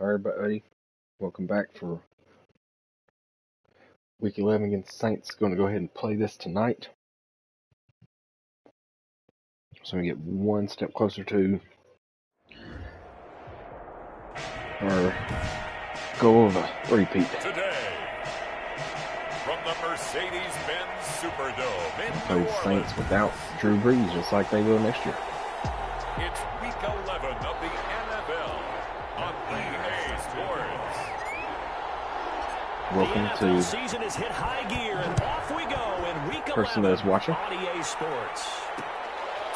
Alright, everybody, welcome back for Week 11 against the Saints. Going to go ahead and play this tonight, so we get one step closer to our goal of a repeat. Today, from the Mercedes-Benz Superdome in Play New the Orleans, Saints without Drew Brees, just like they will next year. it's Week 11 of the NFL on EA Sports. Welcome the to NFL season has hit high gear, and off we go in Week 11 person that's watching. on EA Sports.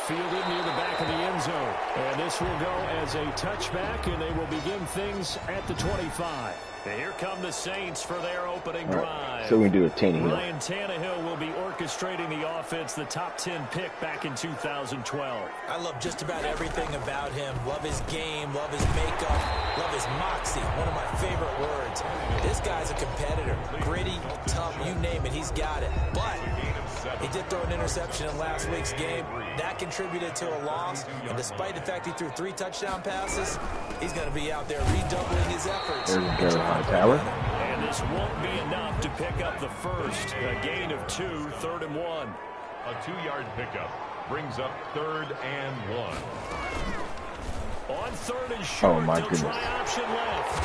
Fielded near the back of the end zone. And this will go as a touchback, and they will begin things at the 25. And here come the Saints for their opening drive. So we do a Tannehill. Ryan Tannehill will be orchestrating the offense, the top 10 pick back in 2012. I love just about everything about him. Love his game, love his makeup, love his moxie. One of my favorite words. This guy's a competitor. Gritty, tough, you name it, he's got it. But he did throw an interception in last week's game. That contributed to a loss. And despite the fact he threw 3 touchdown passes, he's going to be out there redoubling his efforts. There's Tower. And this won't be enough to pick up the first. A gain of 2, 3rd and 1. A 2-yard pickup brings up 3rd and 1. On 3rd and short, Oh my they'll goodness. try option left.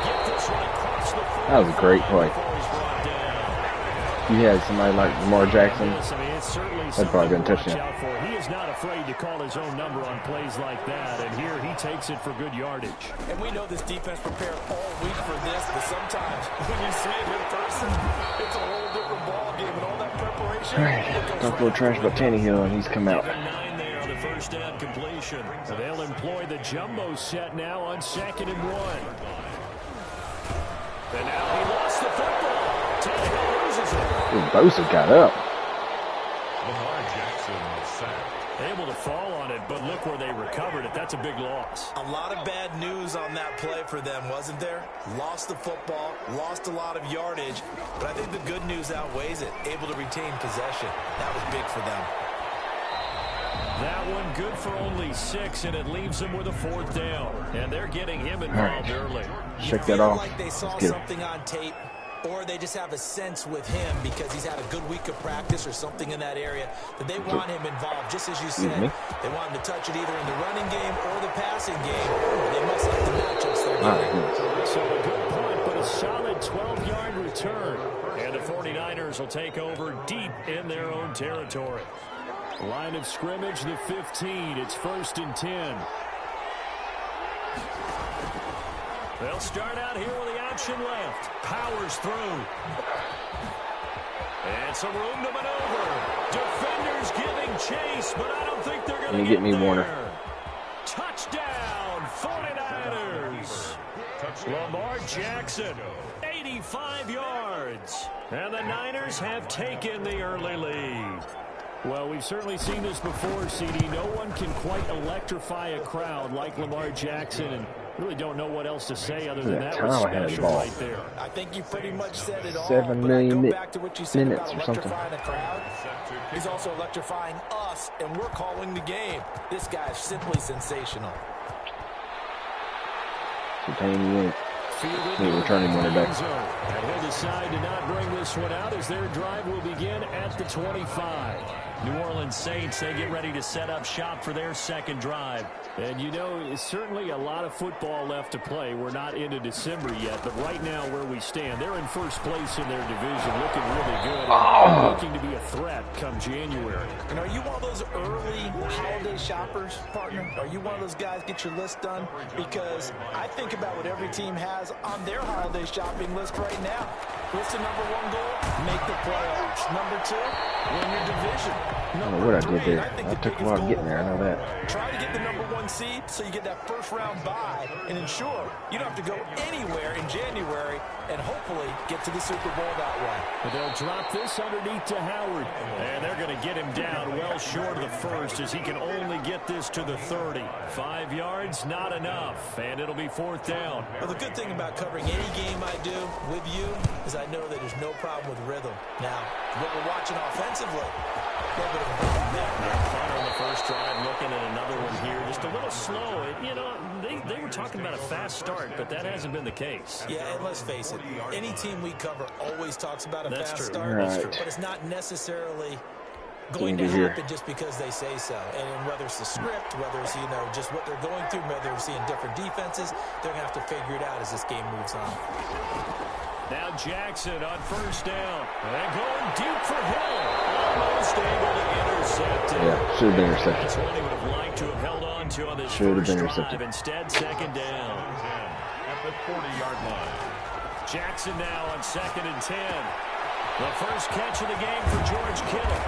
Get this one across the That was a great play. If you had somebody like Lamar Jackson, that'd probably been a touchdown. He is not afraid to call his own number on plays like that, and here he takes it for good yardage. And we know this defense prepared all week for this, but sometimes when you see it in person, it's a whole different ball game, and all that preparation. Alright, talk a little trash about Tannehill, and he's come out. 9 there on the first down completion. They'll employ the jumbo set now on 2nd and 1. And now he lost the football. Tannehill loses it. Ooh, Bosa got up. Lamar Jackson sacked. Able to fall on it, but look where they recovered it. That's a big loss. A lot of bad news on that play for them, wasn't there? Lost the football, lost a lot of yardage, but I think the good news outweighs it. Able to retain possession. That was big for them. That one good for only 6, and it leaves them with a 4th down. And they're getting him involved early. Check that off. Like they saw something on tape, or they just have a sense with him because he's had a good week of practice or something in that area that they want him involved. Just as you said, they want him to touch it either in the running game or the passing game. They must like the matchups they're getting. So a good point, but a solid 12-yard return. And the 49ers will take over deep in their own territory. Line of scrimmage, the 15. It's 1st and 10. They'll start out here with the option left. Powers through. And some room to maneuver. Defenders giving chase, but I don't think they're going to get me there. Warner. Touchdown, 49ers. Lamar Jackson, 85 yards. And the Niners have taken the early lead. Well, we've certainly seen this before, CD. No one can quite electrify a crowd like Lamar Jackson, and really don't know what else to say other than that was special right there. I think you pretty much said it all. 7 million back to what you said minutes about or something. electrifying a crowd. He's also electrifying us, and we're calling the game. This guy is simply sensational. Returning one back. And he'll decide to not bring this one out as their drive will begin at the 25. New Orleans Saints, they get ready to set up shop for their 2nd drive. And you know, it's certainly a lot of football left to play. We're not into December yet, but right now where we stand, they're in 1st place in their division, looking really good, and looking to be a threat come January. And are you one of those early holiday shoppers, partner? Are you one of those guys get your list done? Because I think about what every team has on their holiday shopping list right now. What's the number 1 goal? Make the playoffs. Number 2, win your division. I don't know what I did there. I took a while getting there. I know that. Try to get the number 1 seed so you get that 1st round bye and ensure you don't have to go anywhere in January and hopefully get to the Super Bowl that way. But they'll drop this underneath to Howard. And they're going to get him down well short of the first as he can only get this to the 30. 5 yards, not enough. And it'll be 4th down. Well, the good thing about covering any game I do with you is I know that there's no problem with rhythm. Now, what we're watching offensively, a little bit of a problem there. Punter on the first drive, looking at another one here. Just a little slow. You know, they were talking about a fast start, but that hasn't been the case. Yeah, and let's face it, any team we cover always talks about a That's fast true. start, Right. but it's not necessarily going to happen just because they say so. And whether it's the script, whether it's, you know, just what they're going through, whether they're seeing different defenses, they're going to have to figure it out as this game moves on. Now Jackson on first down. And going deep for Hill. Almost able to intercept it. Yeah, should have been intercepted. That's what he would have liked to have held on to on this Should have first been drive. intercepted. Instead, 2nd down. At the 40-yard line. Jackson now on 2nd and 10. The first catch of the game for George Kittle.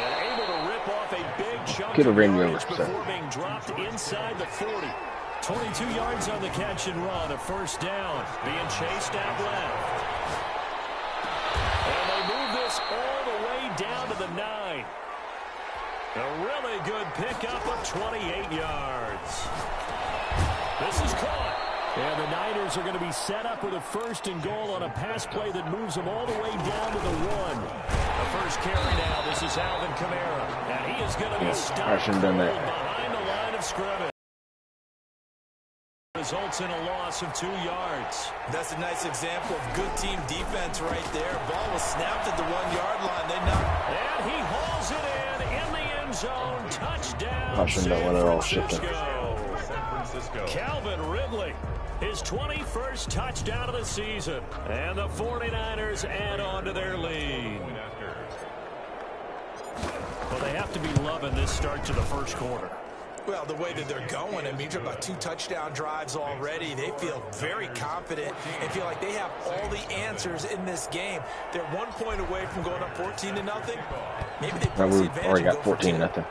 And able to rip off a big chunk Kittle of ran you yardage over, sir. before being dropped inside the 40. 22 yards on the catch and run. A first down. Being chased out left. And they move this all the way down to the 9. A really good pickup of 28 yards. This is caught. And the Niners are going to be set up with a 1st and goal on a pass play that moves them all the way down to the 1. The first carry now. This is Alvin Kamara. And he is going to be stopped I shouldn't have done that. behind the line of scrimmage. Results in a loss of 2 yards. That's a nice example of good team defense right there. Ball was snapped at the 1-yard line. They know. And he hauls it in the end zone. Touchdown, I shouldn't have San let it all shift it. Francisco. Calvin Ridley, his 21st touchdown of the season. And the 49ers add on to their lead. Well, they have to be loving this start to the first quarter. Well, the way that they're going, I mean, you're about 2 touchdown drives already. They feel very confident and feel like they have all the answers in this game. They're 1 point away from going up 14-0. Maybe they press the We've advantage already and got go for 14-0.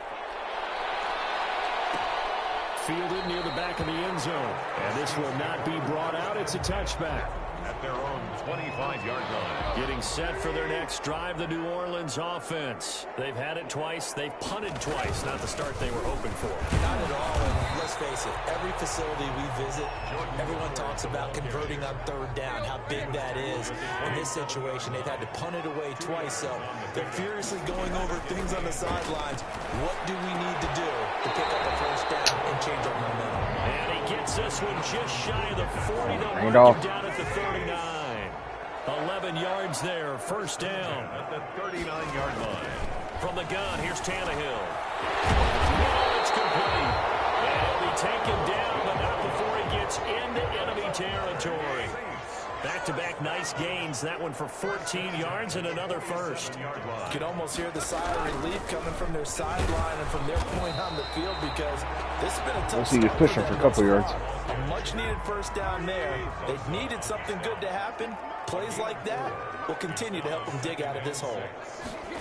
Fielded near the back of the end zone. And this will not be brought out. It's a touchback. At their own 25-yard line. Getting set for their next drive, the New Orleans offense. They've had it twice. They've punted twice. Not the start they were hoping for. Not at all. And let's face it, every facility we visit, everyone talks about converting on 3rd down, how big that is. In this situation, they've had to punt it away twice, so they're furiously going over things on the sidelines. What do we need to do to pick up a 1st down and change our momentum? And he gets this one just shy of the 40. They'll Hand mark off. him down at the 39. 11 yards there, 1st down. At the 39-yard line. From the gun, here's Tannehill. Oh, it's complete. And he'll be taken down, but not before he gets into enemy territory. Back-to-back nice gains. That one for 14 yards and another first. You can almost hear the sigh of relief coming from their sideline and from their point on the field because this has been a tough Let's see, he's start pushing for for them a couple thus yards. far. A much-needed 1st down there. They needed something good to happen. Plays like that will continue to help them dig out of this hole.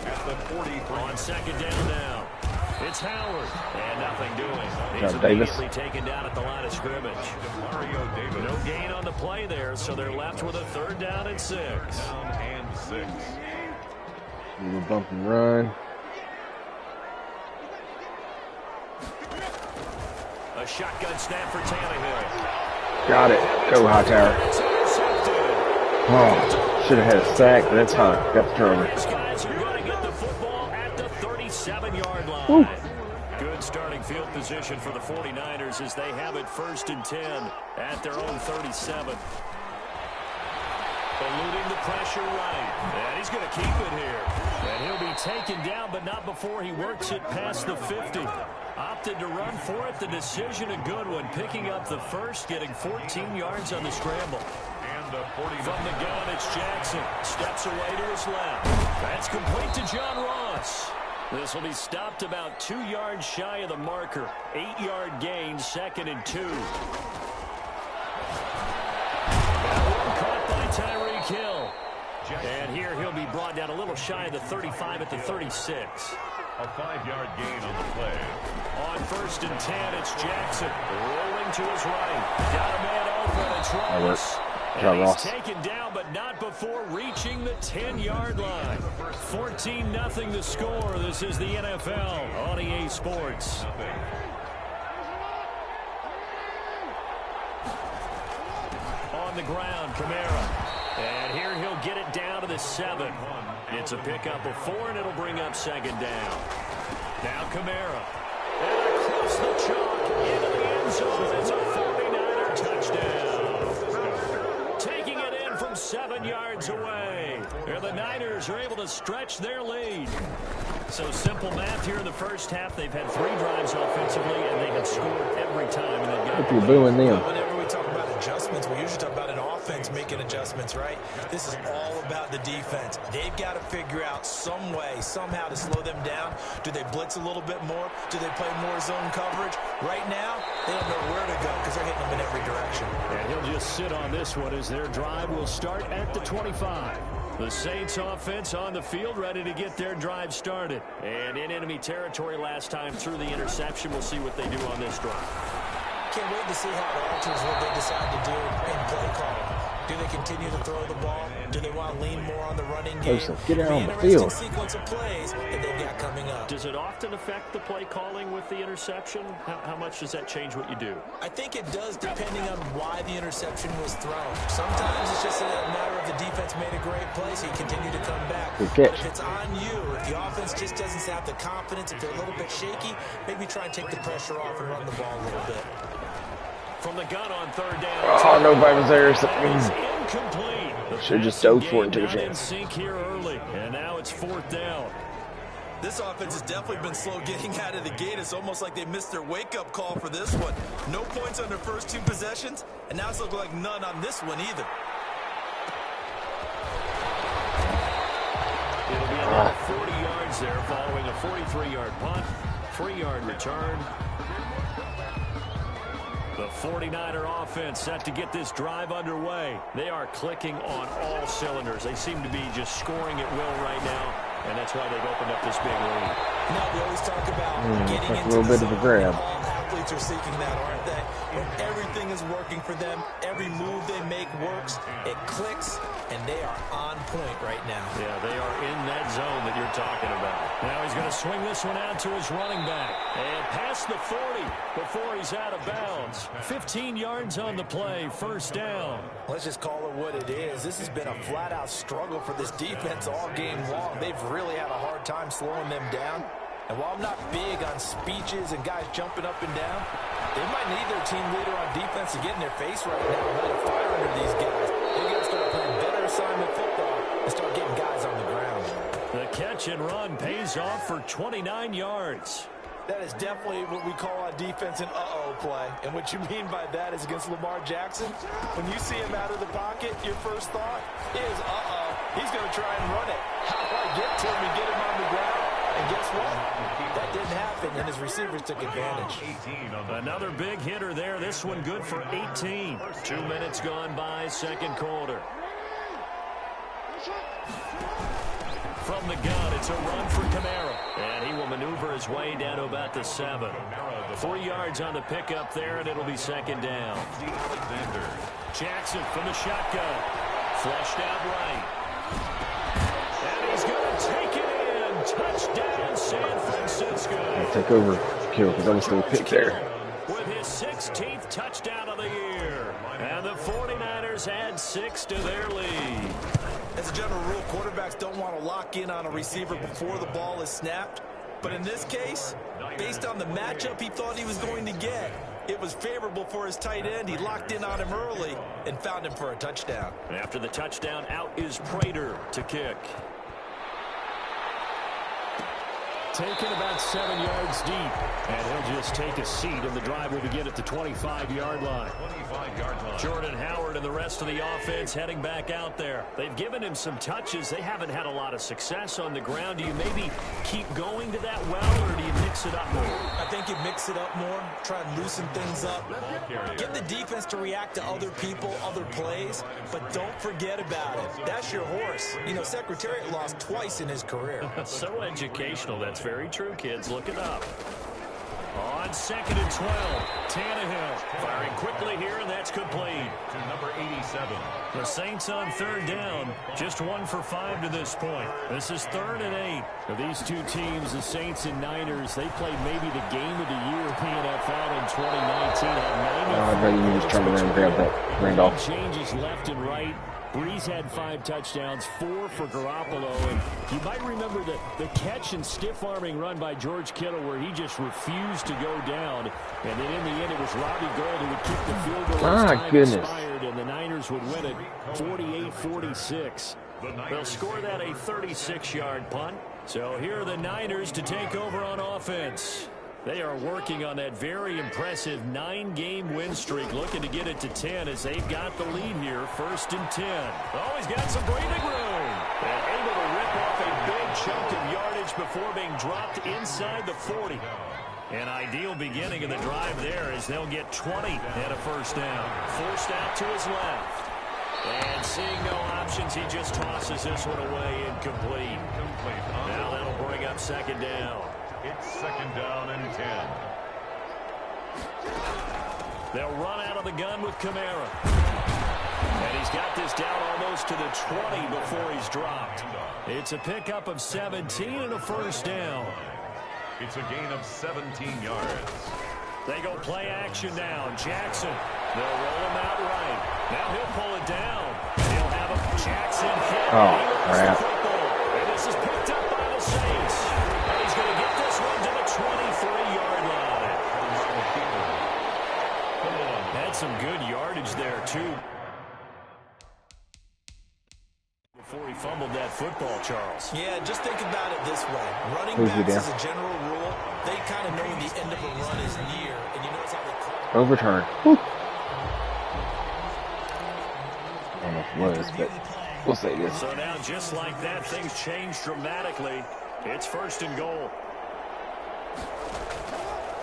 At the 43. On 2nd down now. It's Howard. And nothing doing. He's Job, Davis. immediately taken down at the line of scrimmage. Mario Davis. No gain on the play there, so they're left with a 3rd down and 6. Down and 6. Little bump and run. A shotgun snap for Tannehill. Got it. Go, Hightower. It's intercepted. Oh, should have had a sack, but that's fine. Got the turnover. These guys are going to get the football at the 37-yard line. Woo. Good starting field position for the 49ers as they have it 1st and 10 at their own 37. Eluding the pressure right. And he's going to keep it here. And he'll be taken down, but not before he works it past the 50. Opted to run for it. The decision a good one. Picking up the first, getting 14 yards on the scramble. And the 49. From the gun, it's Jackson. Steps away to his left. That's complete to John Ross. This will be stopped about 2 yards shy of the marker. 8-yard gain, 2nd and 2. Caught by Tyreek Hill. And here he'll be brought down a little shy of the 35 at the 36. A 5-yard gain on the play. On 1st and 10, it's Jackson rolling to his right. Got a man open. It's Ross. And he's Ross. taken down, but not before reaching the 10-yard line. 14-0 the score. This is the NFL on EA Sports. On the ground, Kamara. And here he'll get it down to the 7. It's a pickup of 4, and it'll bring up second down. Now Kamara. And across the chalk into the end zone. It's a 49er touchdown. Taking it in from 7 yards away. And the Niners are able to stretch their lead. So simple math here in the first half. They've had 3 drives offensively, and they have scored every time. And they've got If you're booing them. Whenever we talk about adjustments, we usually talk about an offense making adjustments, right? This is all about the defense. They've got to figure out some way, somehow to slow them down. Do they blitz a little bit more? Do they play more zone coverage? Right now, they don't know where to go because they're hitting them in every direction. And he'll just sit on this one as their drive will start at the 25. The Saints offense on the field, ready to get their drive started. And in enemy territory last time through the interception. We'll see what they do on this drive. Can't wait to see how it alters what they decide to do in play calling. Do they continue to throw the ball? Do they want to lean more on the running game? Get out on the Interesting field. sequence of plays that they've got coming up. Does it often affect the play calling with the interception? How much does that change what you do? I think it does, depending on why the interception was thrown. Sometimes it's just a matter of the defense made a great play, so you continue to come back. Good catch. If it's on you, if the offense just doesn't have the confidence, if they're a little bit shaky, maybe try and take the pressure off and run the ball a little bit. From the gun on third down. Oh, nobody was there. Incomplete. Should have just dove for it and took a Got in chance. sync here early, and now it's 4th down. This offense has definitely been slow getting out of the gate. It's almost like they missed their wake-up call for this one. No points on their first 2 possessions, and now it's looking like none on this one either. It'll be about 40 yards there following a 43-yard punt, 3-yard return. The 49er offense set to get this drive underway. They are clicking on all cylinders. They seem to be just scoring at will right now, and that's why they've opened up this big lead. Now, we always talk about getting like a into little the bit of a zone. grab. All athletes are seeking that, aren't they? When everything is working for them, every move they make works, it clicks, and they are on point right now. Yeah, they are in that zone that you're talking about. Now he's going to swing this one out to his running back. And past the 40 before he's out of bounds. 15 yards on the play, 1st down. Let's just call it what it is. This has been a flat-out struggle for this defense all game long. They've really had a hard time slowing them down. And while I'm not big on speeches and guys jumping up and down, they might need their team leader on defense to get in their face right now and light a fire under these guys. They got to start playing better assignment football and start getting guys on the ground. The catch and run pays off for 29 yards. That is definitely what we call on defense an uh-oh play. And what you mean by that is against Lamar Jackson, when you see him out of the pocket, your first thought is, uh-oh, he's going to try and run it. How do I get to him and get him on the ground? And guess what? That didn't happen, and his receivers took advantage. Another big hitter there. This one good for 18. 2 minutes gone by, 2nd quarter. From the gun, it's a run for Kamara. And he will maneuver his way down to about the 7. 3 yards on the pickup there, and it'll be 2nd down. Jackson from the shotgun. Fleshed out right. And he's going to take it in. Touchdown, San Francisco. Take over, kill, because I'm still picked there. With his 16th touchdown of the year. And the 49ers add 6 to their lead. As a general rule, quarterbacks don't want to lock in on a receiver before the ball is snapped. But in this case, based on the matchup he thought he was going to get, it was favorable for his tight end. He locked in on him early and found him for a touchdown. After the touchdown, out is Prater to kick. Taken about 7 yards deep. And he'll just take a seat, and the drive will begin at the 25-yard line. Jordan Howard and the rest of the offense heading back out there. They've given him some touches. They haven't had a lot of success on the ground. Do you maybe keep going to that well, or do you mix it up more? I think you mix it up more, try and loosen things up. Get the defense to react to other people, other plays, but don't forget about it. That's your horse. You know, Secretariat lost twice in his career. So educational. That's very true, kids. Look it up. On 2nd and 12, Tannehill firing quickly here, and that's complete. To number 87. The Saints on 3rd down, just 1 for 5 to this point. This is 3rd and 8. For these two teams, the Saints and Niners, they played maybe the game of the year in the NFL in 2019. I'd rather you just turn around and grab that Randolph. Changes left and right. Breeze had 5 touchdowns, 4 for Garoppolo. And you might remember the catch and stiff-arming run by George Kittle where he just refused to go down. And then in the end, it was Robbie Gould who would kick the field goal. My goodness. Expired, and the Niners would win it 48-46. They'll score that a 36-yard punt. So here are the Niners to take over on offense. They are working on that very impressive 9-game win streak, looking to get it to 10 as they've got the lead here, 1st and 10. Oh, he's got some breathing room. And able to rip off a big chunk of yardage before being dropped inside the 40. An ideal beginning of the drive there as they'll get 20 and a 1st down. Forced out to his left. And seeing no options, he just tosses this one away incomplete. Now that'll bring up 2nd down. It's 2nd down and 10. They'll run out of the gun with Kamara. And he's got this down almost to the 20 before he's dropped. It's a pickup of 17 and a 1st down. It's a gain of 17 yards. They go play action now. Jackson. They'll roll him out right. Now he'll pull it down. He'll have a Jackson hit. Oh, crap. And this is picked up by the Saints. And he's going to get this one to the 23-yard line. Had some good yardage there, too. Before he fumbled that football, Charles. Yeah, just think about it this way. Running backs, as a general rule, they kind of know when the end of a run is near, and you notice how they call. Overturn. Whew. I don't know if it was, but we'll say this. So now, just like that, things change dramatically. It's 1st and goal.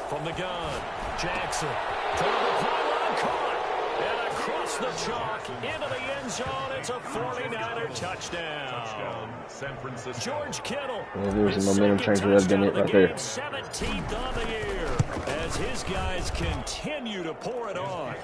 From the gun, Jackson. To the pylon, caught. And across the chalk, into the end zone. It's a 49er touchdown. San Francisco. George Kittle. Yeah, there was a momentum change that would have been it right there. 17th on the year as his guys continue to pour it on.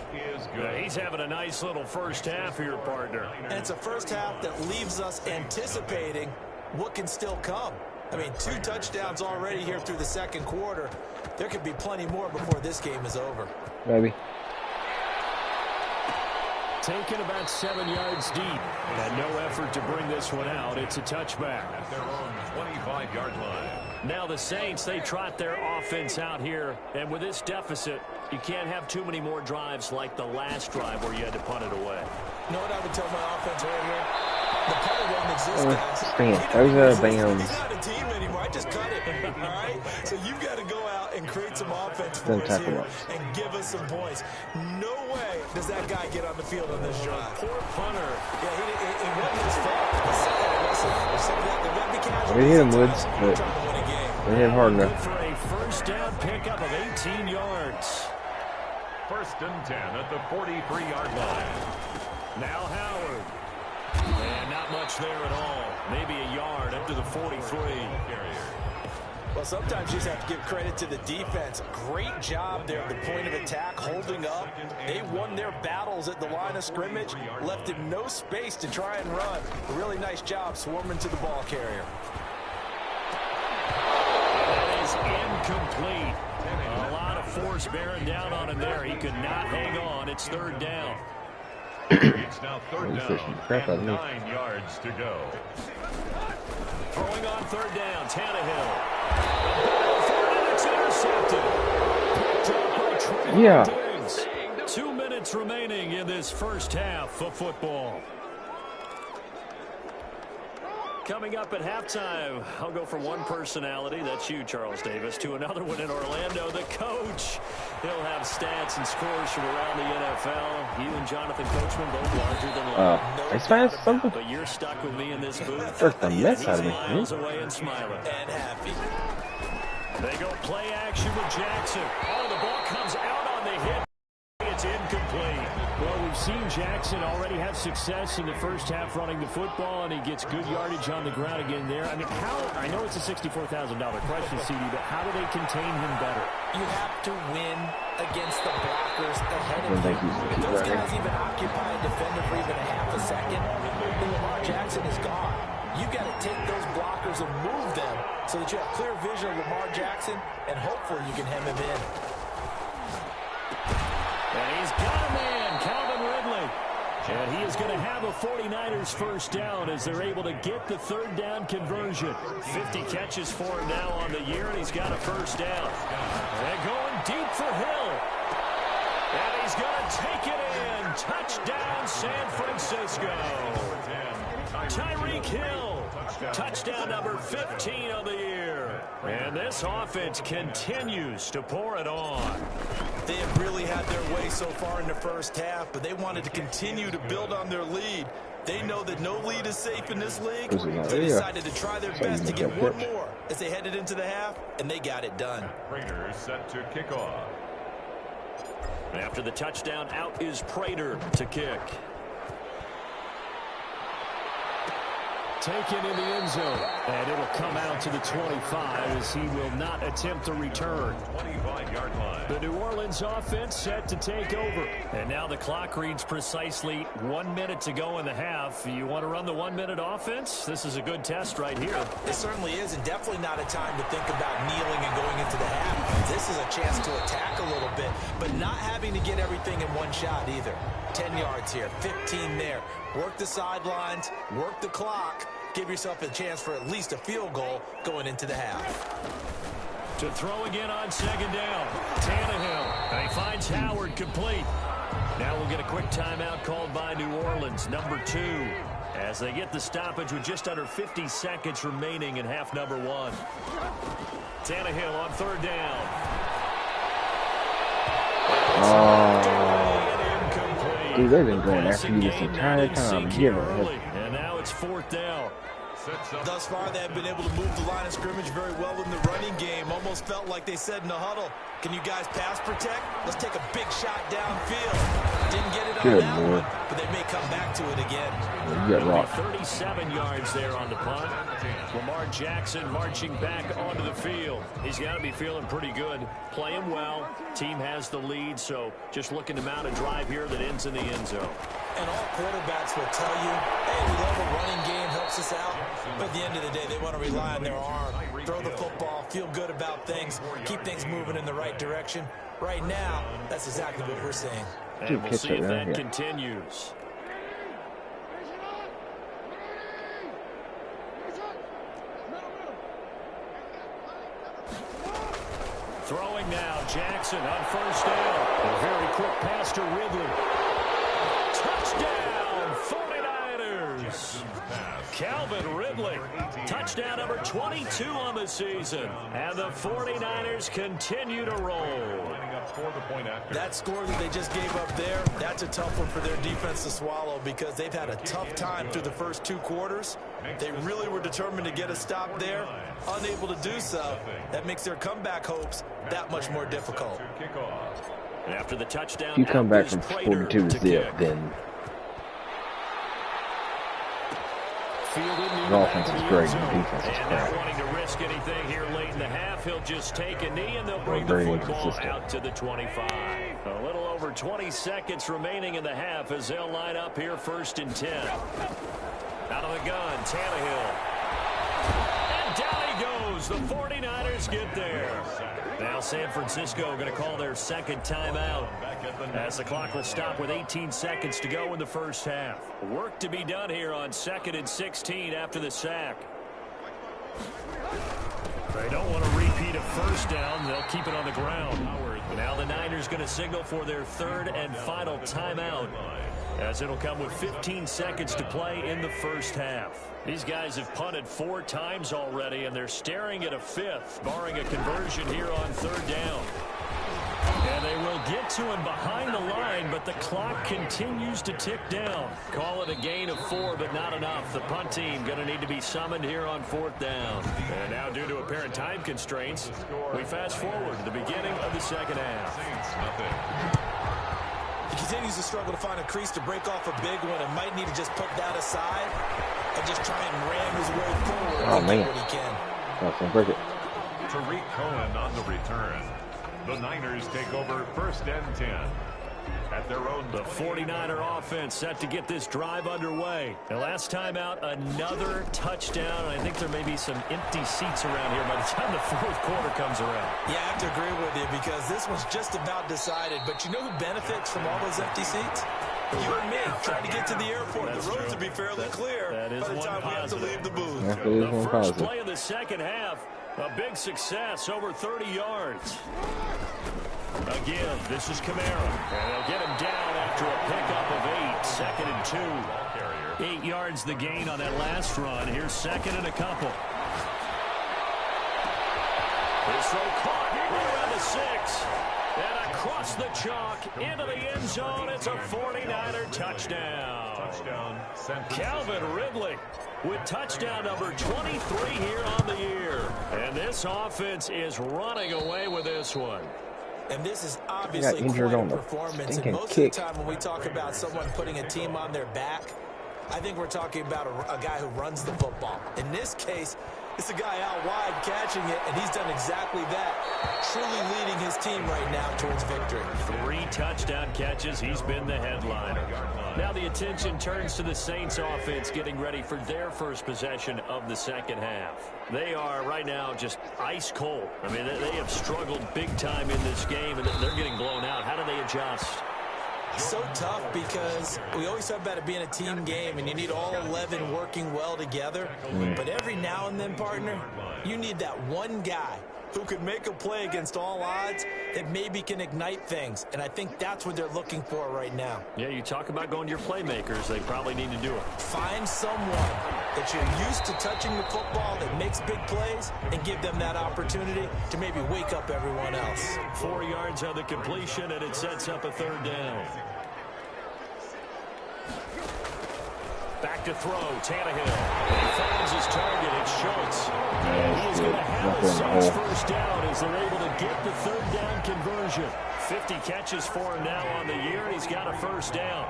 He's having a nice little first half here, partner. And it's a first half that leaves us anticipating what can still come. I mean, 2 touchdowns already here through the 2nd quarter. There could be plenty more before this game is over. Maybe. Taken about 7 yards deep. And no effort to bring this one out. It's a touchback. At their own 25-yard line. Now the Saints, they trot their offense out here. And with this deficit, you can't have too many more drives like the last drive where you had to punt it away. You know what I would tell my offense right here? The punt doesn't exist, guys. Those are bounds. He's not a team anymore. I just cut it. All right? So you've got to go out and create some offense for us here and give us some points. No way does that guy get on the field on this drive. Poor punter. Yeah, it wasn't his fault. We hit him, Woods, but they hit him hard enough. For a 1st down pickup of 18 yards. 1st and 10 at the 43-yard line. Now Howard. And not much there at all. Maybe a yard up to the 43. Well, sometimes you just have to give credit to the defense. Great job there at the point of attack, holding up. They won their battles at the line of scrimmage, left him no space to try and run. A really nice job swarming to the ball carrier. That is incomplete. A lot of force bearing down on him there. He could not hang on. It's 3rd down. It's now 3rd down and 9 yards to go. Throwing on 3rd down, Tannehill. It's intercepted. Yeah. 2 minutes remaining in this first half of football. Coming up at halftime, I'll go from one personality, that's you, Charles Davis, to another one in Orlando, the coach. He'll have stats and scores from around the NFL. You and Jonathan Coachman both larger than life. I smashed something. But you're stuck with me in this booth. Jerk the mess out of me. Miles away and smiling. And happy. They go play action with Jackson. Oh, the ball comes out on the hit. It's incomplete. Well, we've seen Jackson already have success in the first half running the football, and he gets good yardage on the ground again there. I mean, I know it's a $64,000 question, CD, but how do they contain him better? You have to win against the blockers ahead of you. If those guys even occupy a defender for even a half a second, then Lamar Jackson is gone. You've got to take those blockers and move them so that you have clear vision of Lamar Jackson, and hopefully you can hem him in. And he's got a man, Calvin Ridley. And he is going to have a 49ers first down as they're able to get the third down conversion. 50 catches for him now on the year, and he's got a first down. And going deep for Hill. And he's going to take it in. Touchdown, San Francisco. Tyreek Hill, touchdown number 15 of the year. And this offense continues to pour it on. They have really had their way so far in the first half, but they wanted to continue to build on their lead. They know that no lead is safe in this league, so they decided to try their best to get one more as they headed into the half, and they got it done. Raiders set to kick off. After the touchdown, out is Prater to kick. Taken in the end zone, and it'll come out to the 25 as he will not attempt a return. 25-yard line. The New Orleans offense set to take over. And now the clock reads precisely 1 minute to go in the half. You want to run the 1 minute offense? This is a good test right here. It certainly is, and definitely not a time to think about kneeling and going into the half. This is a chance to attack a little bit, but not having to get everything in one shot either. 10 yards here, 15 there. Work the sidelines, work the clock. Give yourself a chance for at least a field goal going into the half. To throw again on second down. Tannehill. And he finds Howard complete. Now we'll get a quick timeout called by New Orleans, number 2. As they get the stoppage with just under 50 seconds remaining in half number 1. Tannehill on third down. Dude, they've been going after you this entire time. And now it's fourth down. Thus far, they have been able to move the line of scrimmage very well in the running game. Almost felt like they said in the huddle, can you guys pass protect? Let's take a big shot downfield. Didn't get it on that one, but they may come back to it again. 37 yards there on the punt. Lamar Jackson marching back onto the field. He's got to be feeling pretty good. Playing well. Team has the lead, so just looking to mount a drive here that ends in the end zone. And all quarterbacks will tell you, hey, we love a running game, helps us out. But at the end of the day, they want to rely on their arm. Throw the football, feel good about things, keep things moving in the right direction. Right now, that's exactly what we're seeing. And we'll see if that continues. Throwing now, Jackson on first down. A very quick pass to Ridley. Touchdown, 49ers. Calvin Ridley. Touchdown number 22 on the season. And the 49ers continue to roll. That score that they just gave up there, that's a tough one for their defense to swallow because they've had a tough time through the first 2 quarters. They really were determined to get a stop there. Unable to do so, that makes their comeback hopes that much more difficult. After the touchdown, you come back from 42-0, then the offense is great and the defense is crap. Not wanting to risk anything here late in the half, he'll just take a knee and they'll bring the football out to the 25. A little over 20 seconds remaining in the half as they'll line up here first and 10. Out of the gun, Tannehill. And down he goes. The 49ers get there. Now San Francisco going to call their second timeout as the clock will stop with 18 seconds to go in the first half. Work to be done here on 2nd and 16 after the sack. They don't want to repeat a first down. They'll keep it on the ground. Now the Niners going to signal for their third and final timeout as it'll come with 15 seconds to play in the first half. These guys have punted 4 times already, and they're staring at a 5th, barring a conversion here on third down. And they will get to him behind the line, but the clock continues to tick down. Call it a gain of 4, but not enough. The punt team going to need to be summoned here on 4th down. And now due to apparent time constraints, we fast forward to the beginning of the second half. continues to struggle to find a crease to break off a big one and might need to just put that aside and just try and ram his way forward and get what he can. Break it. Tariq Cohen on the return. The Niners take over 1st and 10. At their own, the 49er offense set to get this drive underway. The last time out, another touchdown. I think there may be some empty seats around here by the time the fourth quarter comes around. Yeah, I have to agree with you because this one's just about decided. But you know who benefits from all those empty seats? You and me, trying to get to the airport. The roads will be fairly clear by the time we have to leave the booth. The first play of the second half, a big success, over 30 yards. Again, this is Kamara, and they'll get him down after a pickup of 8, 2nd and 2. 8 yards the gain on that last run. Here's 2nd and a couple. This throw caught right around the 6. And across the chalk into the end zone. It's a 49er touchdown. Calvin Ridley with touchdown number 23 here on the year. And this offense is running away with this one. And this is obviously quite a performance. And most of the time when we talk about someone putting a team on their back, I think we're talking about a guy who runs the football. In this case, it's a guy out wide catching it, and he's done exactly that, truly leading his team right now towards victory. 3 touchdown catches. He's been the headliner. Now the attention turns to the Saints offense getting ready for their first possession of the second half. They are right now just ice cold. I mean, they have struggled big time in this game, and they're getting blown out. How do they adjust? So tough because we always talk about it being a team game and you need all 11 working well together. But every now and then, partner, you need that one guy who could make a play against all odds that maybe can ignite things. And I think that's what they're looking for right now. Yeah, you talk about going to your playmakers. They probably need to do it. Find someone that you're used to touching the football that makes big plays and give them that opportunity to maybe wake up everyone else. 4 yards on the completion, and it sets up a 3rd down. Back to throw, Tannehill. He finds his target, it's Schultz. And he's going to have a Saints first down as they're able to get the 3rd down conversion. 50 catches for him now on the year, and he's got a first down.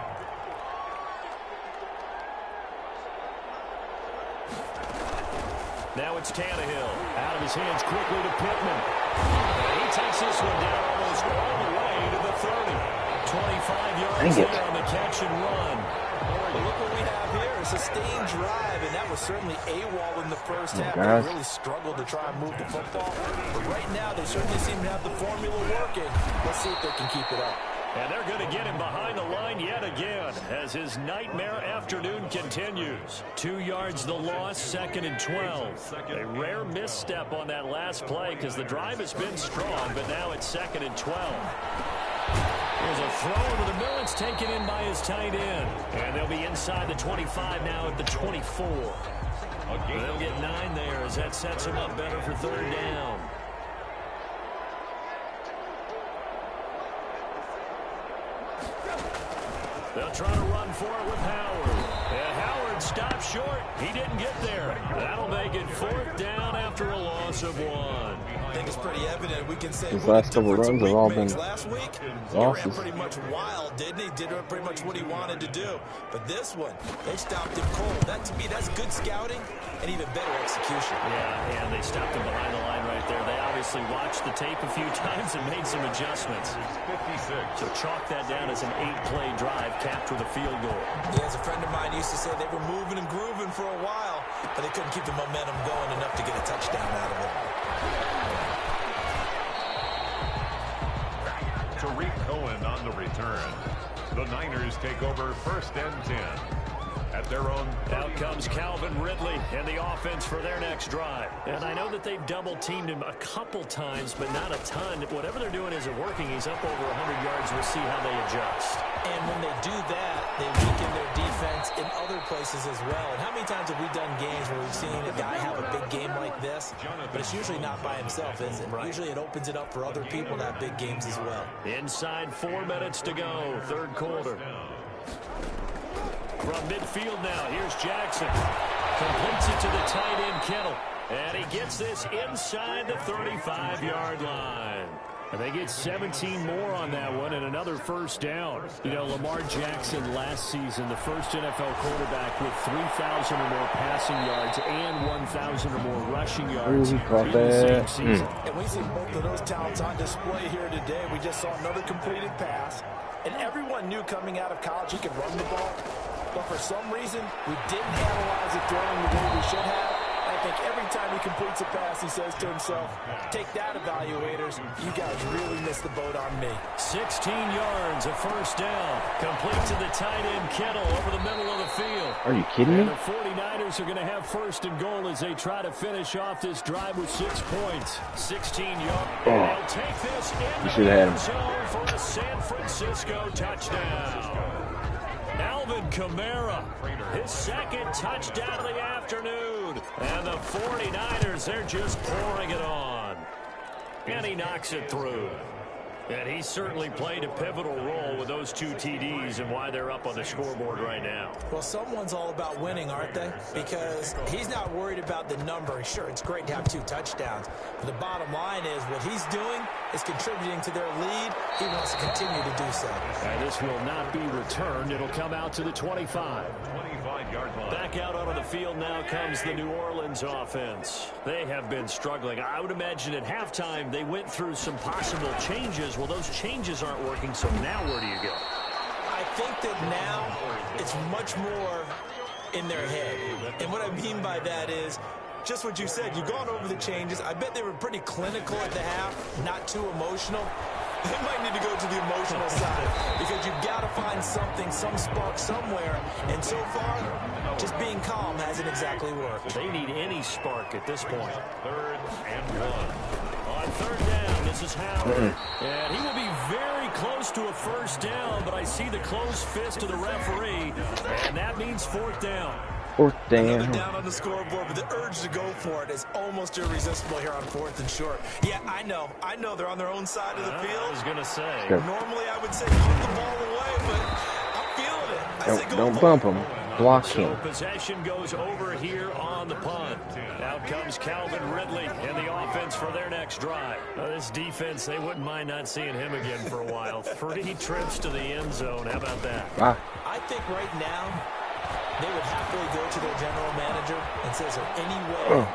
Now it's Tannehill. Out of his hands quickly to Pittman. He takes this one down almost all the way to the 30. 25 yards there on the catch and run. Look what we have here, a sustained drive, and that was certainly AWOL in the first half. They really struggled to try and move the football. But right now, they certainly seem to have the formula working. Let's see if they can keep it up. And they're going to get him behind the line yet again as his nightmare afternoon continues. 2 yards the loss, 2nd and 12. A rare misstep on that last play because the drive has been strong, but now it's 2nd and 12. There's a throw into the middle. It's taken in by his tight end. And they'll be inside the 25 now at the 24. They'll get 9 there as that sets them up better for 3rd down. They'll try to run for it with Howard. And Howard stopped short. He didn't get there. That'll make it 4th down after a loss of 1. I think it's pretty evident. We can say his last couple runs have all been last week. He losses. ran pretty much wild, didn't he? Did pretty much what he wanted to do. But this one, they stopped him cold. That, to me, that's good scouting and even better execution. Yeah, and they stopped him behind the line right there. They obviously watched the tape a few times and made some adjustments. 56. So chalk that down as an 8-play drive capped with a field goal. Yeah, as a friend of mine used to say, they were moving and grooving for a while, but they couldn't keep the momentum going enough to get a touchdown out of it. Tariq Cohen on the return. The Niners take over 1st and 10. At their own. Out comes Calvin Ridley and the offense for their next drive. And I know that they've double-teamed him a couple times, but not a ton. Whatever they're doing isn't working. He's up over 100 yards. We'll see how they adjust. And when they do that, they weaken their defense in other places as well. And how many times have we done games where we've seen a guy have a big game like this? But it's usually not by himself, is it? Right. Usually it opens it up for other people to have big games as well. Inside 4 minutes to go, 3rd quarter. From midfield now, here's Jackson. Completes it to the tight end, Kittle. And he gets this inside the 35-yard line. And they get 17 more on that one and another first down. You know, Lamar Jackson last season, the first NFL quarterback with 3,000 or more passing yards and 1,000 or more rushing yards. Ooh, he caught that. And we see both of those talents on display here today. We just saw another completed pass. And everyone knew coming out of college he could run the ball. But for some reason, we didn't analyze it throwing the way we should have. I think every time he completes a pass, he says to himself, take that, evaluators. You guys really missed the boat on me. 16 yards, a first down. Complete to the tight end, Kittle, over the middle of the field. Are you kidding me? And the 49ers are going to have first and goal as they try to finish off this drive with 6 points. 16 yards. Oh. They'll take this You should have had him. zone for a San Francisco touchdown. Alvin Kamara, his second touchdown of the afternoon. And the 49ers, they're just pouring it on. And he knocks it through. And he certainly played a pivotal role with those 2 TDs and why they're up on the scoreboard right now. Well, someone's all about winning, aren't they? Because he's not worried about the number. Sure, it's great to have 2 touchdowns. But the bottom line is what he's doing is contributing to their lead. He wants to continue to do so. And this will not be returned. It'll come out to the 25. 25-yard line. Back out onto the field now comes the New Orleans offense. They have been struggling. I would imagine at halftime they went through some possible changes. Well, those changes aren't working, so now where do you go? I think that now it's much more in their head. And what I mean by that is just what you said. You've gone over the changes. I bet they were pretty clinical at the half, not too emotional. They might need to go to the emotional side because you've got to find something, some spark somewhere. And so far, just being calm hasn't exactly worked. They need any spark at this point. 3rd and 1. On 3rd down, this is Howard. And he will be very close to a first down, but I see the closed fist of the referee, and that means 4th down. 4th down. Another down on the scoreboard, but the urge to go for it is almost irresistible here on 4th and short. Yeah, I know they're on their own side of the field. I was going to say. Normally I would say put the ball away, but I'm feeling it. I say go Don't for bump it. him. Block So him. possession goes over here on the punt. Out comes Calvin Ridley and the offense for their next drive. This defense, they wouldn't mind not seeing him again for a while. 3 trips to the end zone. How about that? Ah. I think right now they would happily go to their general manager and say, is there any way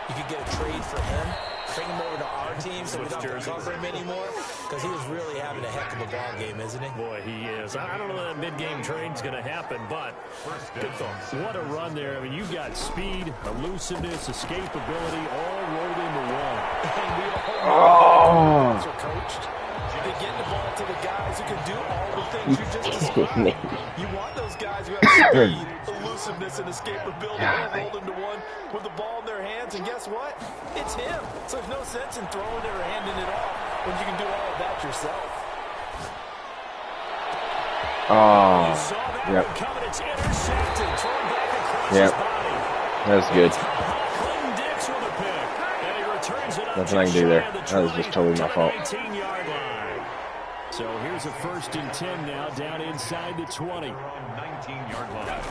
you could get a trade for him? Bring him over to our team so we don't have to cover him anymore? Because he was really having a heck of a ball game, isn't he? Boy, he is. I don't know that mid-game trade's going to happen, but what a run there. I mean, you've got speed, elusiveness, escapability all rolled into one. And we all know are coached. They get the ball to the guys who can do all the things you just described. You want those guys who have speed, elusiveness, and escapability all rolled into one with the ball in their hands. And guess what? It's him. So there's no sense in throwing it or handing it off when you can do all of that yourself. You saw that Yep. one coming. It's intercepted. Thrown back across Yep. his body. That's good. Clinton Dix with a pick. And he returns it up Nothing I can do there. That was just totally my fault. 19-yard line. So here's a 1st and 10 now, down inside the 20. 19-yard line.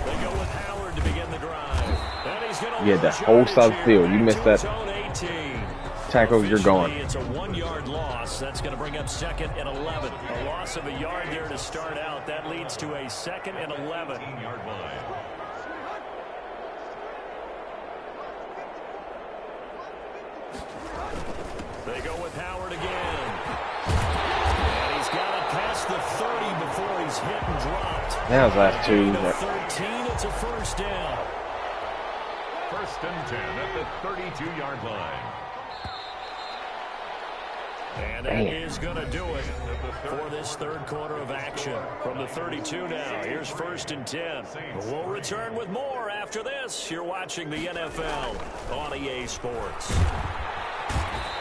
They go with Howard to begin the drive. And he's going to You had that whole side of the field. You missed that tackle, you're gone. It's a 1-yard loss. That's going to bring up 2nd and 11. A loss of a yard there to start out. That leads to a 2nd and 11. 19-yard line. They go with Howard again. And he's got it past the 30 before he's hit and dropped. That was last 2. The 13, it's a first down. 1st and 10 at the 32-yard line. And that is going to do it for this 3rd quarter of action. From the 32 now, here's 1st and 10. We'll return with more after this. You're watching the NFL on EA Sports.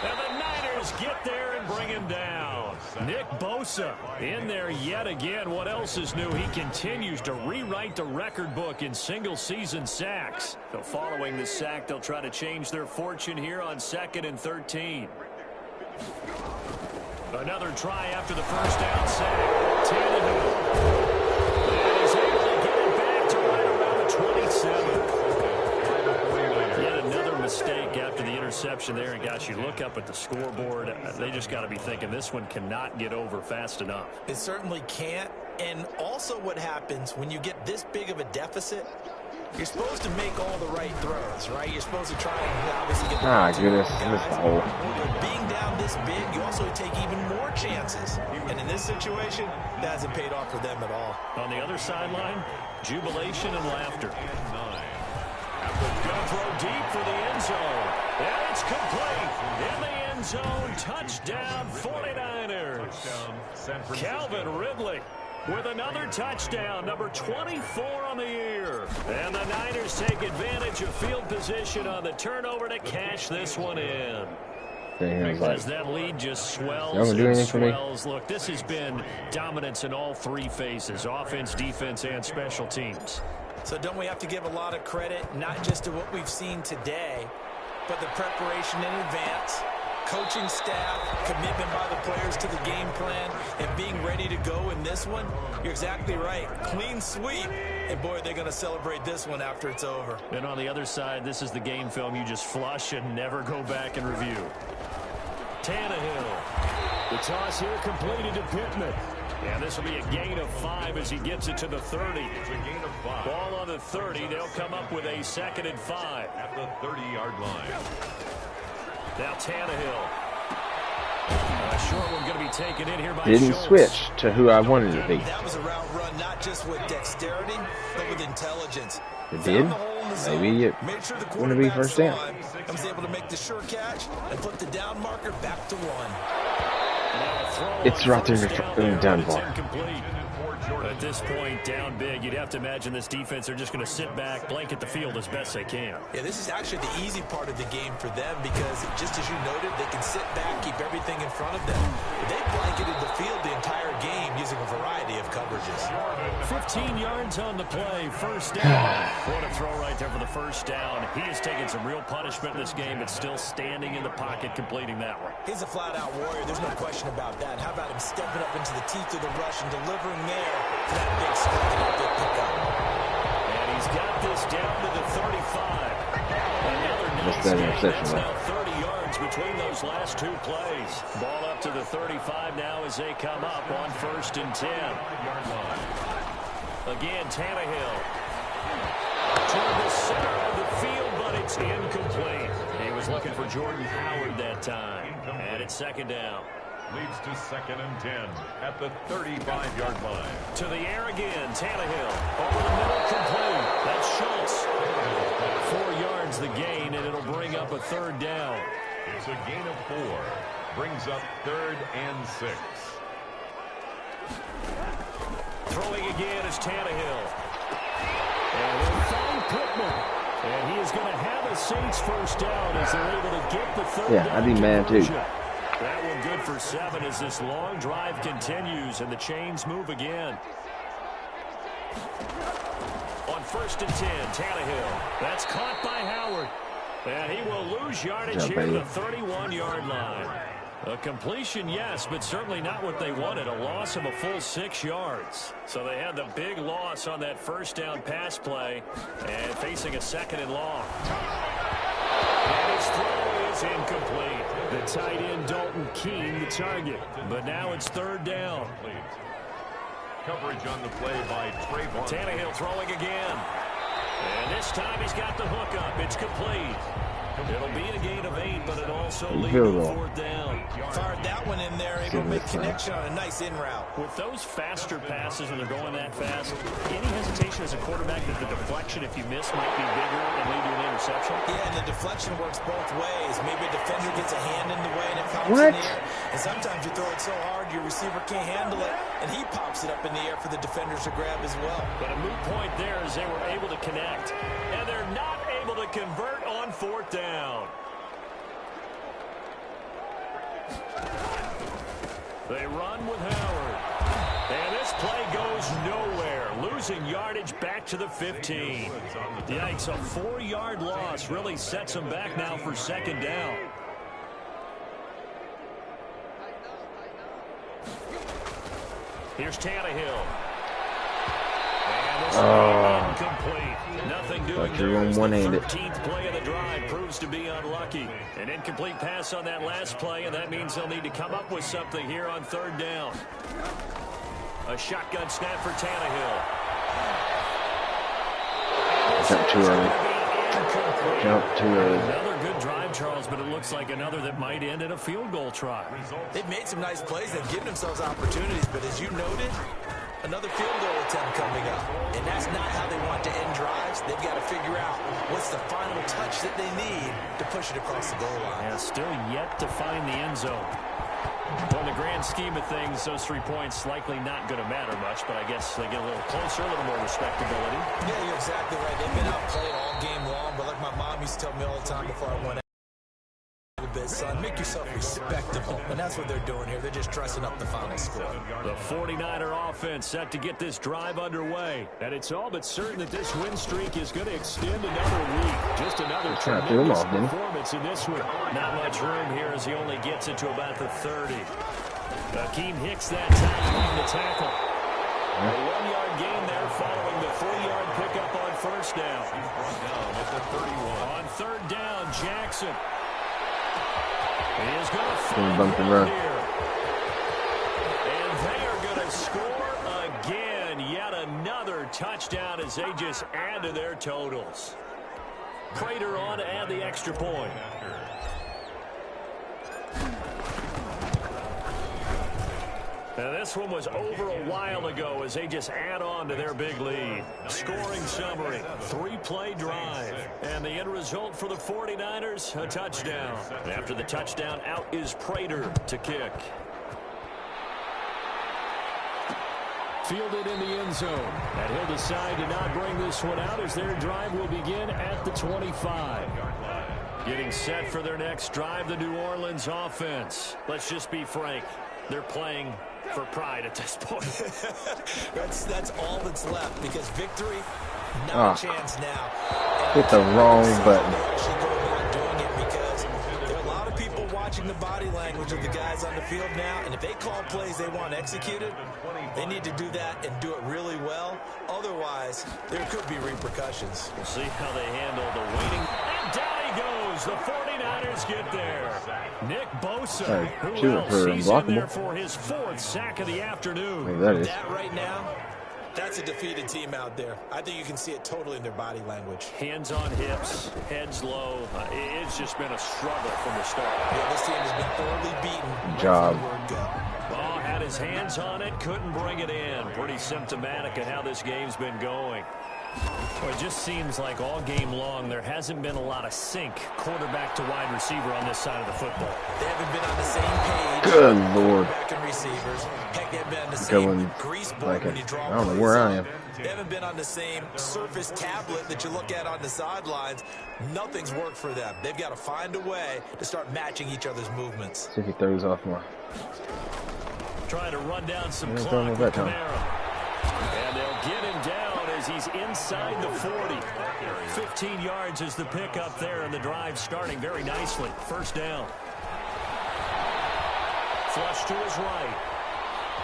And the Niners get there and bring him down. Nick Bosa in there yet again. What else is new? He continues to rewrite the record book in single-season sacks. So following the sack, they'll try to change their fortune here on 2nd and 13. Another try after the first down sack. Tannehill. And he's able to get it back to right around the 27. Yet another mistake after the interception. interception there, and gosh, you look up at the scoreboard, they just got to be thinking this one cannot get over fast enough. It certainly can't. And also what happens when you get this big of a deficit, you're supposed to make all the right throws, right? You're supposed to try and obviously get the Ah, goodness, missed the hole. Being down this big, you also take even more chances. And in this situation, that hasn't paid off for them at all. On the other sideline, jubilation and laughter. Gonna throw deep for the end zone. And it's complete. In the end zone, touchdown 49ers. Calvin Ridley with another touchdown, number 24 on the year. And the Niners take advantage of field position on the turnover to cash this one in. As that lead just swells and swells. Look, this has been dominance in all three phases, offense, defense, and special teams. So don't we have to give a lot of credit, not just to what we've seen today, but the preparation in advance, coaching staff, commitment by the players to the game plan, and being ready to go in this one? You're exactly right. Clean sweep. And, boy, they're going to celebrate this one after it's over. And on the other side, this is the game film you just flush and never go back and review. Tannehill. The toss here completed to Pittman. And this will be a gain of 5 as he gets it to the 30. It's a gain of 5. Ball on the 30. They'll come up with a 2nd and 5. At the 30-yard line. Now Tannehill. A short one going to be taken in here by Didn't Schultz. switch to who I wanted it to be. That was a route run, not just with dexterity, but with intelligence. It did. Maybe it wouldn't be first down. I was able to make the sure catch and put the down marker back to 1. It's right there in the down bar. At this point, down big, you'd have to imagine this defense are just going to sit back, blanket the field as best they can. Yeah, this is actually the easy part of the game for them because, just as you noted, they can sit back, keep everything in front of them. They blanketed the field the entire game using a variety of coverages. 15 yards on the play, first down. What a throw right there for the first down. He has taken some real punishment in this game, but still standing in the pocket, completing that one. He's a flat-out warrior. There's no question about that. How about him stepping up into the teeth of the rush and delivering there for that big strike and that big pickup. And he's got this down to the 35. Another nice interception. That's now 30 yards between those last two plays. Ball up to the 35 now as they come up on 1st and 10. Again, Tannehill. Toward the center of the field, but it's incomplete. He was looking for Jordan Howard that time. And it's 2nd down. Leads to 2nd and 10 at the 35-yard line. To the air again, Tannehill. Over the middle, complete. That's Schultz. 4 yards the gain, and it'll bring up a 3rd down. It's a gain of 4. Brings up 3rd and 6. Throwing again is Tannehill. And they'll find Pittman. And he is going to have a Saints first down as they're able to get the 3rd down. Yeah, I'd be mad too. That one good for 7 as this long drive continues and the chains move again. On 1st and 10, Tannehill. That's caught by Howard. And he will lose yardage here at the 31-yard line. A completion, yes, but certainly not what they wanted. A loss of a full 6 yards. So they had the big loss on that first down pass play and facing a 2nd and long. And his throw is incomplete. The tight end, Dalton Keene, the target. But now it's 3rd down. Coverage on the play by Trayvon. Tannehill throwing again. And this time he's got the hook up. It's complete. It'll be a gain of 8, but it also leads to a 4th down. Fired that one in there, able to make connection on a nice in route. With those faster passes when they're going that fast, any hesitation as a quarterback that the deflection, if you miss, might be bigger and lead to an interception? Yeah, and the deflection works both ways. Maybe a defender gets a hand in the way and it pops in the air. And sometimes you throw it so hard your receiver can't handle it, and he pops it up in the air for the defenders to grab as well. But a moot point there as they were able to connect. And they're not able to convert on 4th down. They run with Howard. And this play goes nowhere. Losing yardage back to the 15. Yikes, a 4-yard loss really sets them back now for 2nd down. Here's Tannehill. And Incomplete. Nothing doing you're there as the one-handed. 13th play of the drive proves to be unlucky. An incomplete pass on that last play, and that means they'll need to come up with something here on third down. A shotgun snap for Tannehill. Jump too early. Jump too early. Another good drive, Charles, but it looks like another that might end in a field goal try. They've made some nice plays. They've given themselves opportunities, but as you noted, another field goal attempt coming up. And that's not how they want to end drives. They've got to figure out what's the final touch that they need to push it across the goal line. Yeah, still yet to find the end zone. Well, in the grand scheme of things, those 3 points likely not going to matter much, but I guess they get a little closer, a little more respectability. Yeah, you're exactly right. They've been outplayed all game long, but like my mom used to tell me all the time before I went out, son, make yourself respectable. And that's what they're doing here. They're just dressing up the final score. The 49er offense set to get this drive underway. And it's all but certain that this win streak is going to extend another week. Just another tremendous performance in this one. Not much room here as he only gets it to about the 30. Akeem Hicks that time on the tackle. A 1-yard gain there following the 3-yard pickup on first down. On third down, Jackson. He is going to bump and run here. And they are going to score again. Yet another touchdown as they just add to their totals. Prater on to add the extra point. Now this one was over a while ago as they just add on to their big lead. Scoring summary, 3-play drive. And the end result for the 49ers, a touchdown. After the touchdown, out is Prater to kick. Fielded in the end zone. And he'll decide to not bring this one out as their drive will begin at the 25. Getting set for their next drive, the New Orleans offense. Let's just be frank. They're playing for pride at this point. that's all that's left because victory, not a chance now. Hit the wrong button. Actually go about doing it because there are a lot of people watching the body language of the guys on the field now, and if they call plays they want executed, they need to do that and do it really well. Otherwise, there could be repercussions. We'll see how they handle the waiting. And down he goes. The 49ers get there. Nick Bosa, who else? He's in there for his 4th sack of the afternoon. That right now, that's a defeated team out there. I think you can see it totally in their body language. Hands on hips, heads low. It's just been a struggle from the start. Yeah, this team has been thoroughly beaten. Good job. Ball had his hands on it, couldn't bring it in. Pretty symptomatic of how this game's been going. Well, it just seems like all game long there hasn't been a lot of sync quarterback to wide receiver on this side of the football. They haven't been on the same page. Good Lord. Back and receivers. Heck, they've been on the same grease board when you draw I don't know where I am. They haven't been on the same surface tablet that you look at on the sidelines. Nothing's worked for them. They've got to find a way to start matching each other's movements. See if he throws off more. Trying to run down some clock with Kamara. And they'll get him down as he's inside the 40. 15 yards is the pickup there, and the drive starting very nicely. First down. Flush to his right.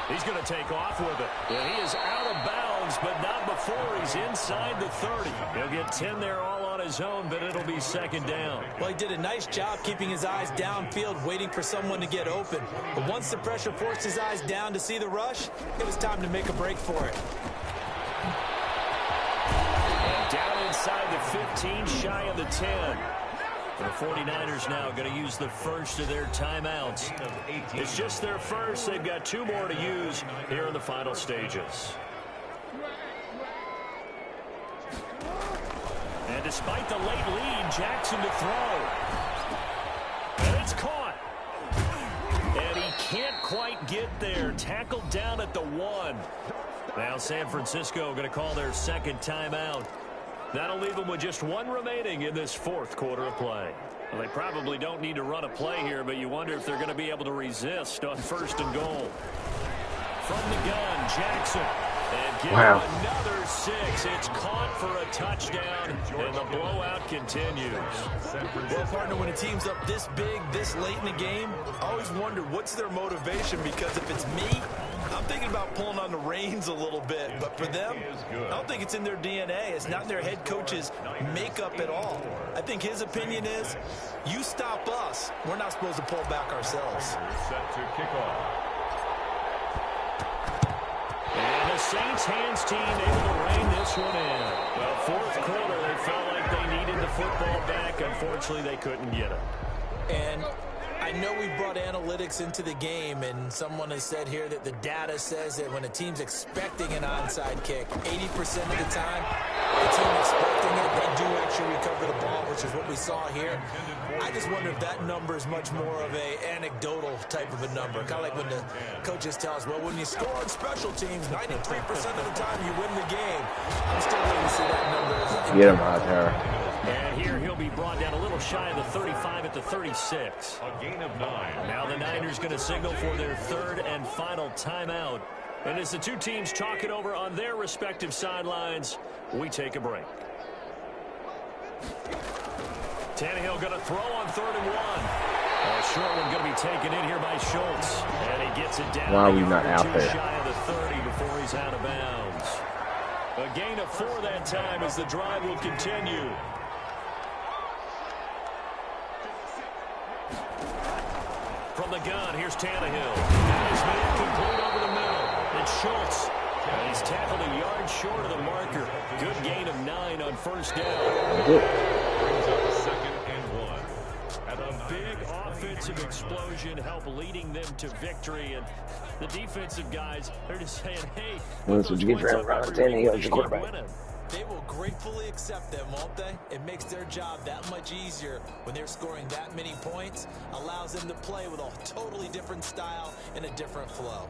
He's going to take off with it. And he is out of bounds, but not before he's inside the 30. He'll get 10 there all on his own, but it'll be second down. Well, he did a nice job keeping his eyes downfield, waiting for someone to get open. But once the pressure forced his eyes down to see the rush, it was time to make a break for it. And down inside the 15, shy of the 10. The 49ers now going to use the first of their timeouts. It's just their first. They've got 2 more to use here in the final stages. And despite the late lead, Jackson to throw. And it's caught. And he can't quite get there. Tackled down at the 1. Now San Francisco going to call their second timeout. That'll leave them with just 1 remaining in this 4th quarter of play. Well, they probably don't need to run a play here, but you wonder if they're going to be able to resist on 1st and goal. From the gun, Jackson. And give another 6. It's caught for a touchdown, and the blowout continues. Well, partner, when a team's up this big, this late in the game, I always wonder what's their motivation, because if it's me, I'm thinking about pulling on the reins a little bit, but for them, I don't think it's in their DNA. It's not in their head coach's makeup at all. I think his opinion is, you stop us, we're not supposed to pull back ourselves. Set to kick off. And the Saints hands team able to rein this one in. Well, fourth quarter, they felt like they needed the football back. Unfortunately, they couldn't get it. And I know we brought analytics into the game, and someone has said here that the data says that when a team's expecting an onside kick, 80% of the time, the team expecting it, they do actually recover the ball, which is what we saw here. I just wonder if that number is much more of a anecdotal type of a number. Kind of like when the coaches tell us, well, when you score on special teams, 93% of the time you win the game. I'm still waiting to see that number. Get him out there. And here he'll be brought down a little shy of the 35 at the 36. A gain of 9. Now the Niners going to signal for their third and final timeout. And as the two teams talk it over on their respective sidelines, we take a break. Tannehill going to throw on 3rd and 1. A short one going to be taken in here by Schultz. And he gets it down. Why are we not out there? Shy of the 30 before he's out of bounds. A gain of 4 that time as the drive will continue. From the gun, here's Tannehill. His man complete over the middle. It's Schultz. And he's tackled a yard short of the marker. Good gain of 9 on first down. Brings up 2nd and 1. And a big offensive explosion help leading them to victory. And the defensive guys, they're just saying, hey, That's what you get for Ryan Tannehill, your quarterback. They will gratefully accept them, won't they? It makes their job that much easier when they're scoring that many points. Allows them to play with a totally different style and a different flow.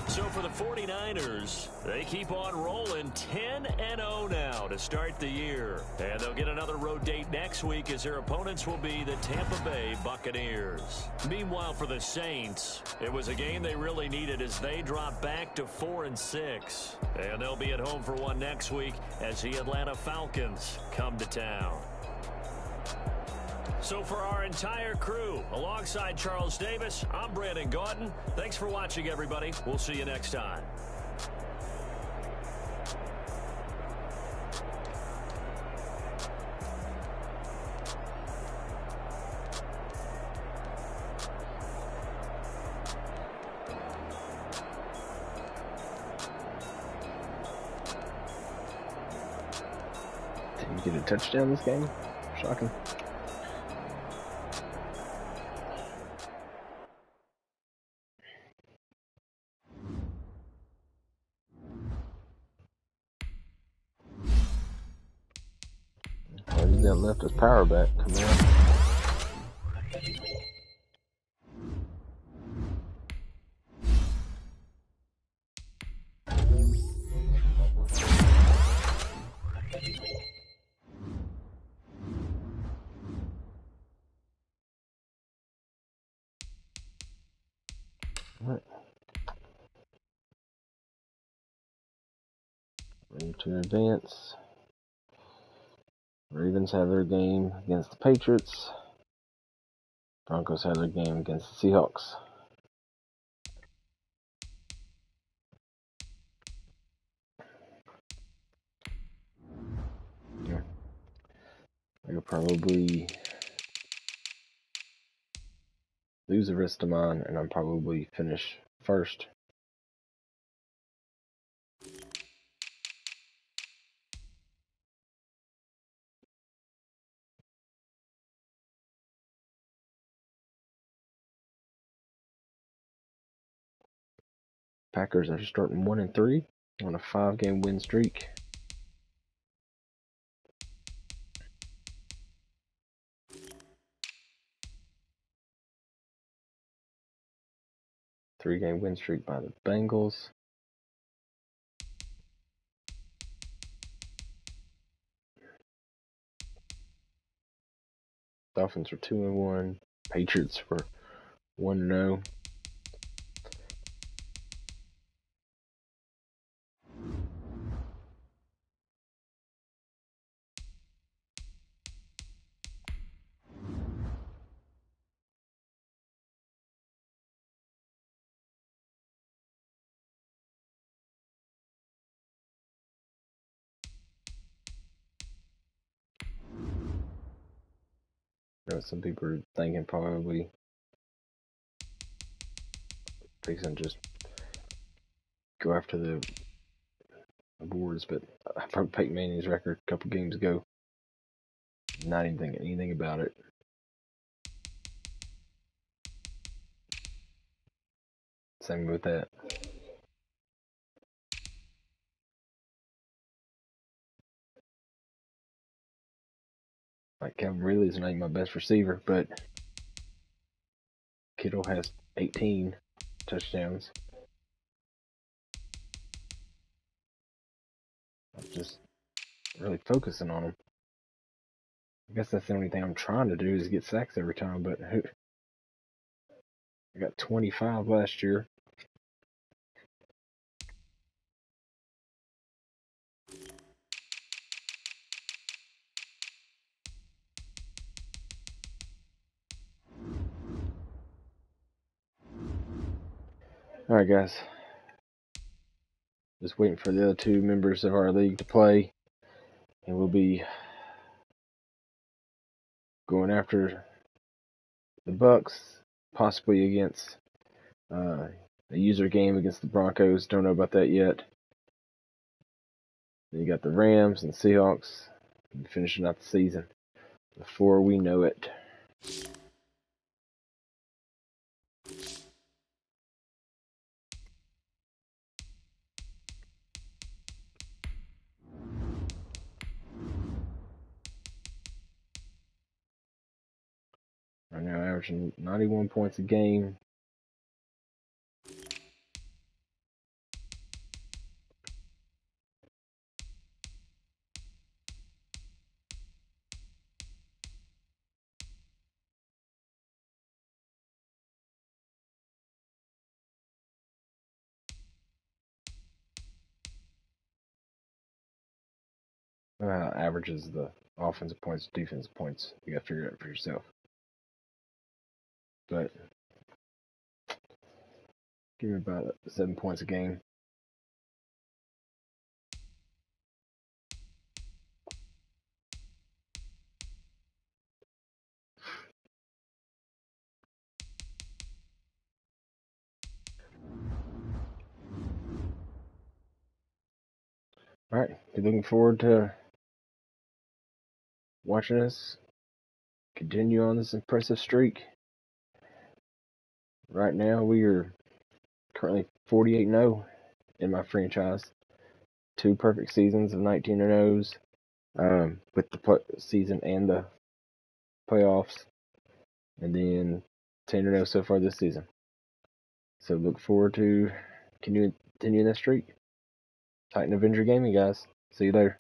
So for the 49ers, they keep on rolling 10-0 now to start the year. And they'll get another road date next week as their opponents will be the Tampa Bay Buccaneers. Meanwhile, for the Saints, it was a game they really needed as they drop back to 4-6. And they'll be at home for one next week as the Atlanta Falcons come to town. So for our entire crew, alongside Charles Davis, I'm Brandon Gaudin. Thanks for watching, everybody. We'll see you next time. Did you get a touchdown this game? Shocking. All you got left is power back. Come on. All right. Ready to advance. Ravens have their game against the Patriots. Broncos have their game against the Seahawks. Yeah. I could probably lose the rest of mine, and I'll probably finish first. Packers are starting 1-3 on a 5-game win streak. Three-game win streak by the Bengals. Dolphins are 2-1. Patriots were 1-0. Some people are thinking probably fixing just go after the awards, but I broke Peyton Manning's record a couple games ago. Not even thinking anything about it. Same with that. Like Calvin Ridley is not my best receiver, but Kittle has 18 touchdowns. I'm just really focusing on him. I guess that's the only thing I'm trying to do is get sacks every time, but I got 25 last year. Alright, guys. Just waiting for the other two members of our league to play. And we'll be going after the Bucks, possibly against a user game against the Broncos. Don't know about that yet. Then you got the Rams and Seahawks finishing out the season before we know it. Right now, averaging 91 points a game. Averages the offensive points, defensive points. You got to figure it out for yourself. But give me about 7 points a game. All right, be looking forward to watching us continue on this impressive streak. Right now, we are currently 48-0 in my franchise. 2 perfect seasons of 19-0s, with the season and the playoffs, and then 10-0 so far this season. So look forward to continuing that streak. Titan Avenger Gaming, guys. See you later.